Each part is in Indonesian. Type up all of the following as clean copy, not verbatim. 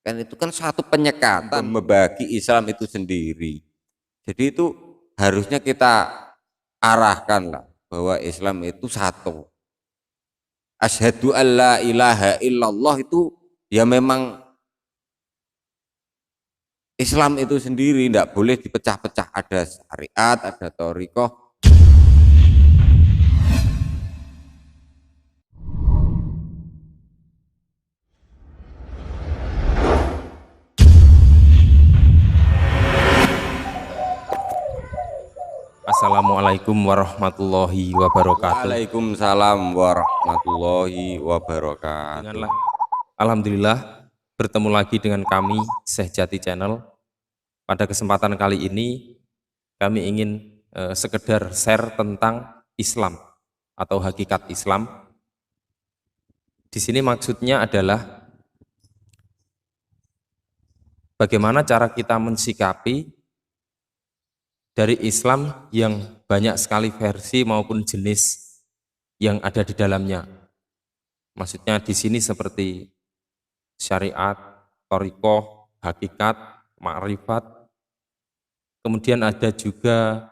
Kan itu kan suatu penyekatan membagi Islam itu sendiri. Jadi itu harusnya kita arahkan lah bahwa Islam itu satu. Asyhadu alla ilaha illallah itu ya memang Islam itu sendiri, tidak boleh dipecah-pecah, ada syariat, ada thariqah. Assalamualaikum warahmatullahi wabarakatuh. Waalaikumsalam warahmatullahi wabarakatuh. Alhamdulillah bertemu lagi dengan kami Syekh Jati Channel. Pada kesempatan kali ini kami ingin sekedar share tentang Islam atau hakikat Islam. Di sini maksudnya adalah bagaimana cara kita mensikapi dari Islam yang banyak sekali versi maupun jenis yang ada di dalamnya. Maksudnya di sini seperti syariat, thariqah, hakikat, ma'rifat. Kemudian ada juga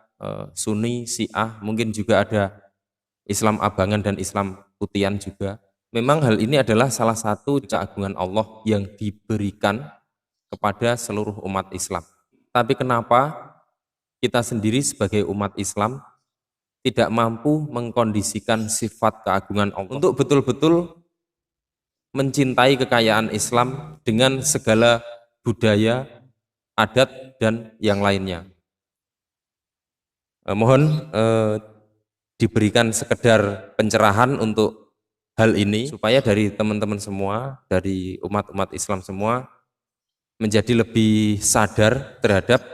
Sunni, Syiah, mungkin juga ada Islam abangan dan Islam putihan juga. Memang hal ini adalah salah satu keagungan Allah yang diberikan kepada seluruh umat Islam. Tapi kenapa kita sendiri sebagai umat Islam tidak mampu mengkondisikan sifat keagungan Allah untuk betul-betul mencintai kekayaan Islam dengan segala budaya, adat, dan yang lainnya. Mohon diberikan sekedar pencerahan untuk hal ini supaya dari teman-teman semua, dari umat-umat Islam semua menjadi lebih sadar terhadap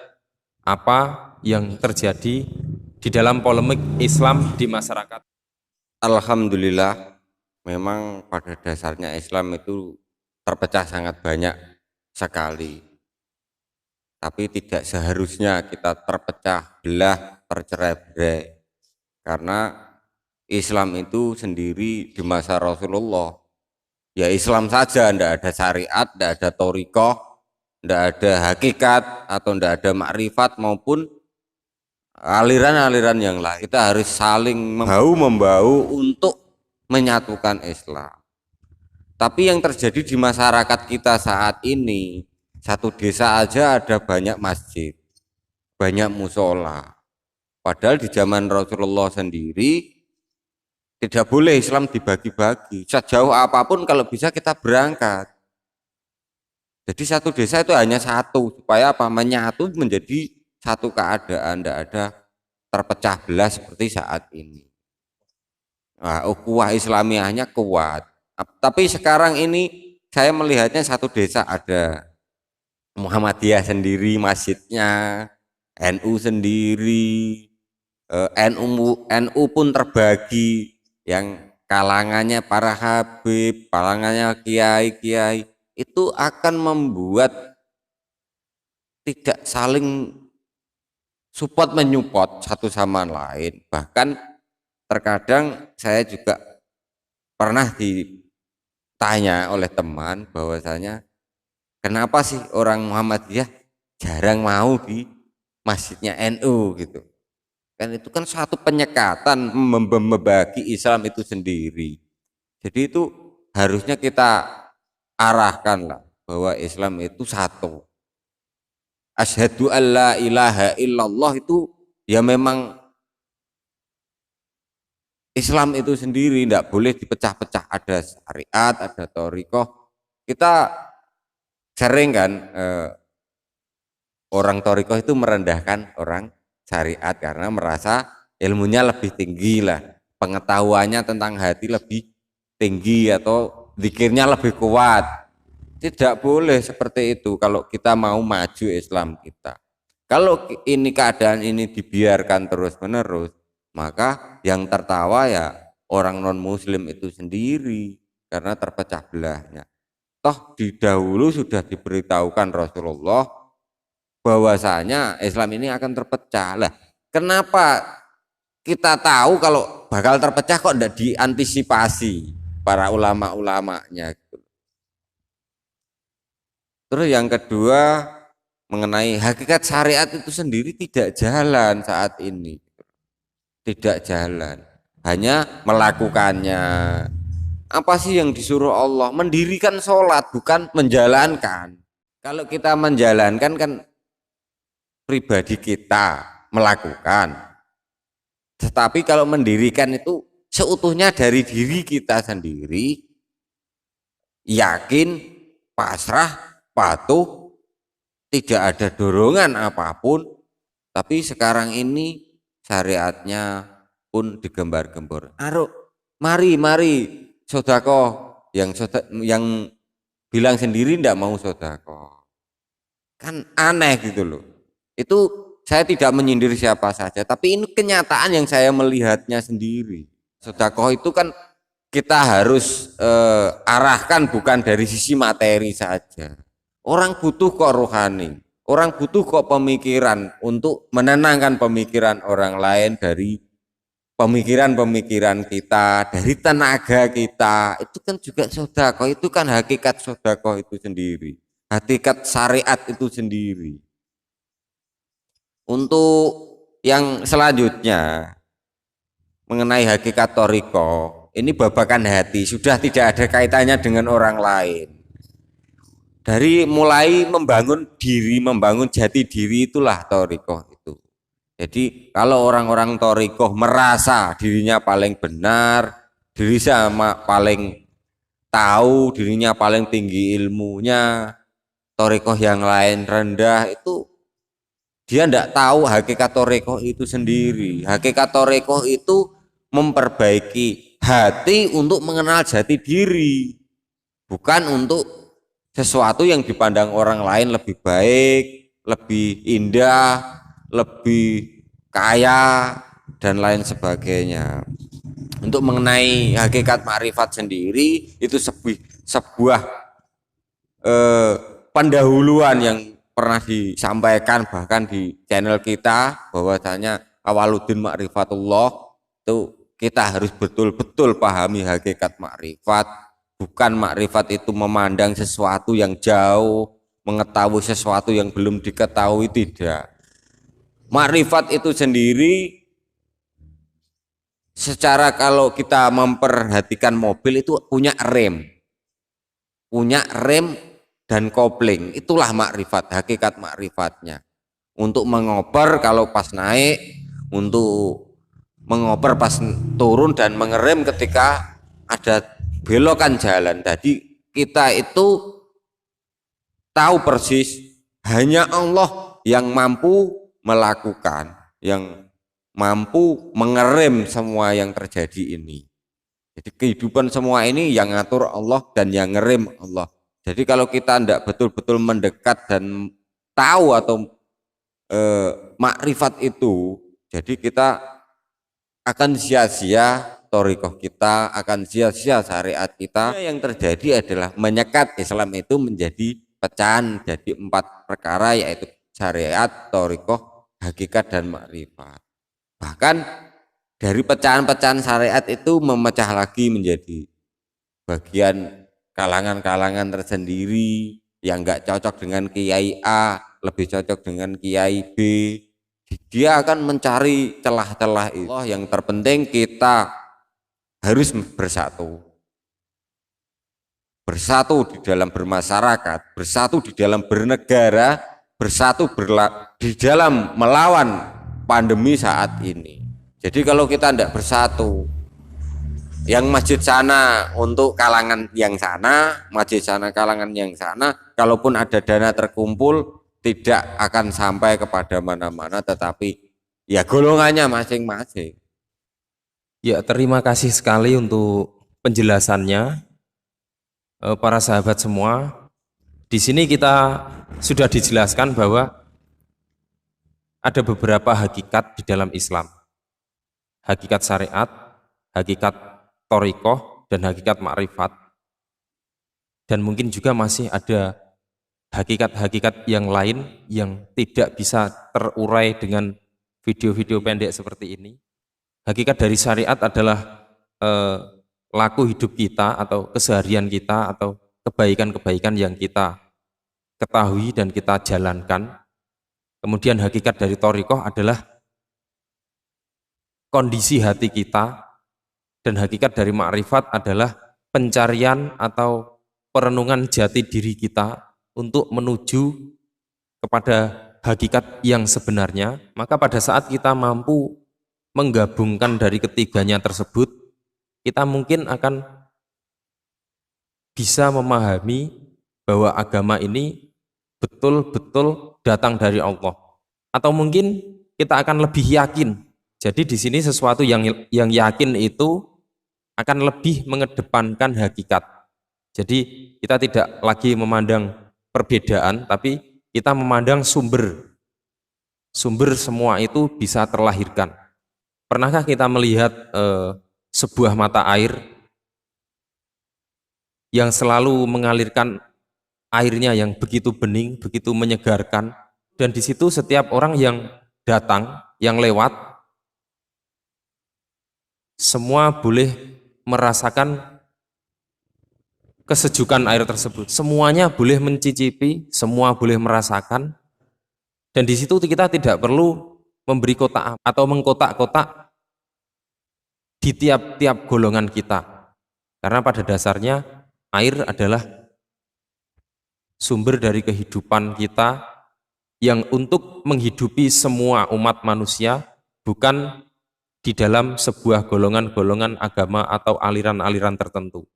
apa yang terjadi di dalam polemik Islam di masyarakat. Alhamdulillah, memang pada dasarnya Islam itu terpecah sangat banyak sekali. Tapi tidak seharusnya kita terpecah belah, tercerai-berai. Karena Islam itu sendiri di masa Rasulullah, ya Islam saja, tidak ada syariat, tidak ada thariqah, tidak ada hakikat, atau tidak ada makrifat maupun aliran-aliran yang lain. Kita harus saling membahu-membahu untuk menyatukan Islam. Tapi yang terjadi di masyarakat kita saat ini, satu desa aja ada banyak masjid, banyak musola. Padahal di zaman Rasulullah sendiri tidak boleh Islam dibagi-bagi. Sejauh apapun kalau bisa kita berangkat. Jadi satu desa itu hanya satu, supaya apa? Menyatu menjadi satu keadaan, tidak ada terpecah belah seperti saat ini. Nah, ukhuwah Islamiyahnya kuat. Tapi sekarang ini saya melihatnya satu desa ada Muhammadiyah sendiri masjidnya, NU sendiri, NU pun terbagi, yang kalangannya para habib, kalangannya kiai-kiai, itu akan membuat tidak saling support menyupport satu sama lain. Bahkan terkadang saya juga pernah ditanya oleh teman bahwasanya kenapa sih orang Muhammadiyah jarang mau di masjidnya NU gitu. Kan itu kan suatu penyekatan membagi Islam itu sendiri. Jadi itu harusnya kita arahkan lah bahwa Islam itu satu. Asyhadu alla ilaha illallah itu ya memang Islam itu sendiri, tidak boleh dipecah-pecah, ada syariat, ada thariqah. Kita sering kan orang thariqah itu merendahkan orang syariat karena merasa ilmunya lebih tinggi lah, pengetahuannya tentang hati lebih tinggi atau zikirnya lebih kuat. Tidak boleh seperti itu kalau kita mau maju Islam kita. Kalau ini keadaan ini dibiarkan terus-menerus, maka yang tertawa ya orang non-muslim itu sendiri karena terpecah belahnya. Toh di dahulu sudah diberitahukan Rasulullah bahwasanya Islam ini akan terpecah. Lah, kenapa kita tahu kalau bakal terpecah kok tidak diantisipasi para ulama-ulamanya? Terus yang kedua mengenai hakikat syariat itu sendiri tidak jalan saat ini. Tidak jalan. Hanya melakukannya. Apa sih yang disuruh Allah? Mendirikan sholat, bukan menjalankan. Kalau kita menjalankan kan pribadi kita melakukan. Tetapi kalau mendirikan itu seutuhnya dari diri kita sendiri, yakin, pasrah, patuh, tidak ada dorongan apapun. Tapi sekarang ini syariatnya pun digembar-gembor. Mari sodako, yang bilang sendiri tidak mau sodako, kan aneh gitu loh. Itu saya tidak menyindir siapa saja, tapi ini kenyataan yang saya melihatnya sendiri. Sodako itu kan kita harus arahkan bukan dari sisi materi saja. Orang butuh kok rohani, orang butuh kok pemikiran untuk menenangkan pemikiran orang lain dari pemikiran-pemikiran kita, dari tenaga kita. Itu kan juga sodako, itu kan hakikat sodako itu sendiri, hakikat syariat itu sendiri. Untuk yang selanjutnya mengenai hakikat toriko, ini babakan hati, sudah tidak ada kaitannya dengan orang lain. Dari mulai membangun diri, membangun jati diri, itulah toriko itu. Jadi kalau orang-orang torikoh merasa dirinya paling benar, diri sama paling tahu, dirinya paling tinggi ilmunya, torikoh yang lain rendah, itu dia tidak tahu hakikat torikoh itu sendiri. Hakikat torikoh itu memperbaiki hati untuk mengenal jati diri, bukan untuk sesuatu yang dipandang orang lain lebih baik, lebih indah, lebih kaya dan lain sebagainya. Untuk mengenai hakikat makrifat sendiri itu sebuah pendahuluan yang pernah disampaikan bahkan di channel kita, bahwasanya Awwaluddin Ma'rifatullah, itu kita harus betul-betul pahami hakikat makrifat. Bukan makrifat itu memandang sesuatu yang jauh, mengetahui sesuatu yang belum diketahui, tidak. Makrifat itu sendiri secara kalau kita memperhatikan mobil itu punya rem dan kopling, itulah makrifat, hakikat makrifatnya. Untuk mengoper kalau pas naik, untuk mengoper pas turun, dan mengerem ketika ada belokan jalan. Jadi kita itu tahu persis hanya Allah yang mampu melakukan, yang mampu mengerem semua yang terjadi ini. Jadi kehidupan semua ini yang ngatur Allah dan yang ngerem Allah. Jadi kalau kita tidak betul-betul mendekat dan tahu atau makrifat itu, jadi kita akan sia-sia thorikoh kita, akan sia-sia syariat kita. Yang terjadi adalah menyekat Islam itu menjadi pecahan, jadi 4 perkara, yaitu syariat, thorikoh, hakikat, dan makrifat. Bahkan dari pecahan-pecahan syariat itu memecah lagi menjadi bagian kalangan-kalangan tersendiri yang enggak cocok dengan kiai A, lebih cocok dengan kiai B. Dia akan mencari celah-celah itu. Yang terpenting kita harus bersatu. Bersatu di dalam bermasyarakat, bersatu di dalam bernegara, bersatu di dalam melawan pandemi saat ini. Jadi kalau kita tidak bersatu, yang masjid sana untuk kalangan yang sana, masjid sana kalangan yang sana, kalaupun ada dana terkumpul tidak akan sampai kepada mana-mana, tetapi ya golongannya masing-masing. Ya, terima kasih sekali untuk penjelasannya, para sahabat semua. Di sini kita sudah dijelaskan bahwa ada beberapa hakikat di dalam Islam. Hakikat syariat, hakikat thorikoh, dan hakikat makrifat. Dan mungkin juga masih ada hakikat-hakikat yang lain yang tidak bisa terurai dengan video-video pendek seperti ini. Hakikat dari syariat adalah laku hidup kita atau keseharian kita atau kebaikan-kebaikan yang kita ketahui dan kita jalankan. Kemudian hakikat dari thariqah adalah kondisi hati kita, dan hakikat dari ma'rifat adalah pencarian atau perenungan jati diri kita untuk menuju kepada hakikat yang sebenarnya. Maka pada saat kita mampu menggabungkan dari ketiganya tersebut, kita mungkin akan bisa memahami bahwa agama ini betul-betul datang dari Allah. Atau mungkin kita akan lebih yakin. Jadi di sini sesuatu yang yakin itu akan lebih mengedepankan hakikat. Jadi kita tidak lagi memandang perbedaan, tapi kita memandang sumber. Sumber semua itu bisa terlahirkan. Pernahkah kita melihat sebuah mata air yang selalu mengalirkan airnya yang begitu bening, begitu menyegarkan, dan di situ setiap orang yang datang, yang lewat, semua boleh merasakan kesejukan air tersebut. Semuanya boleh mencicipi, semua boleh merasakan, dan di situ kita tidak perlu memberi kotak atau mengkotak-kotak di tiap-tiap golongan kita, karena pada dasarnya air adalah sumber dari kehidupan kita yang untuk menghidupi semua umat manusia, bukan di dalam sebuah golongan-golongan agama atau aliran-aliran tertentu.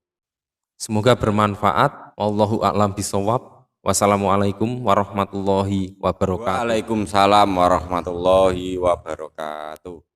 Semoga bermanfaat. Wallahu a'lam bishawab. Wassalamualaikum warahmatullahi wabarakatuh. Waalaikumsalam warahmatullahi wabarakatuh.